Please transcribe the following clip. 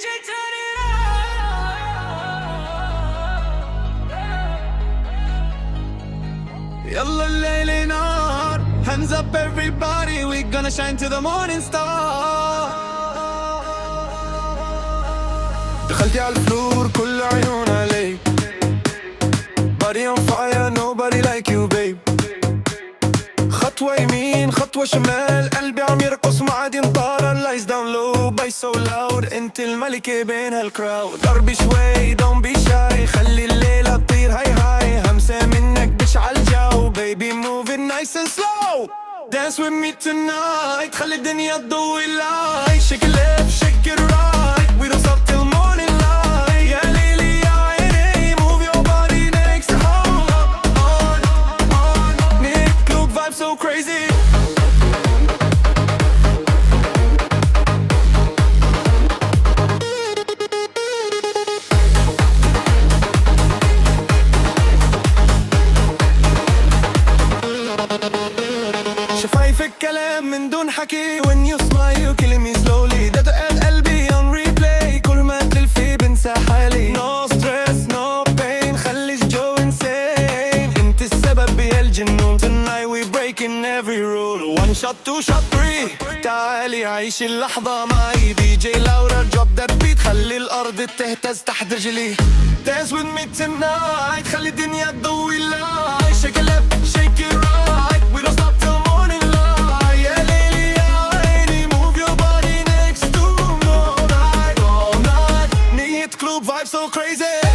turn it up. يلا الليل نار. Hands up everybody, we gonna shine to the morning star. دخلتي عالفلور كل عيون عليك. Body on fire, nobody like you babe. خطوة يمين خطوة شمال، قلبي عم يرقص ما عاد ينطار. Lies down low, bass so loud، انت الملكة بين هالكراود. قربي شوي don't be shy، خلي الليلة تطير هاي هاي. همسة منك بشعل جو baby move it nice and slow. Dance with me tonight، خلي الدنيا تضوي light. Shake it left, shake it right، we don't stop till morning light. يا ليلي يا عيني move your body next to hold up on. Nick Luke vibe so crazy. شفايفك كلام من دون حكي when you smile you killing me slowly. ده دقات قلبي on replay، كل ما تلفي بنسى حالي. No stress no pain، خلي الجو insane. انت السبب بهالجنون tonight we breaking every rule. One shot two shot three، تعالي عيشي اللحظة معي. دي جي لورا drop that beat، خلي الأرض تهتز تحت رجلي. Dance with me tonight، خلي الدنيا تضوي light. Shake it left shake it right، we don't stop till morning light. يا ليلي يا عيني move your body next to all night all night. Night club vibe so crazy.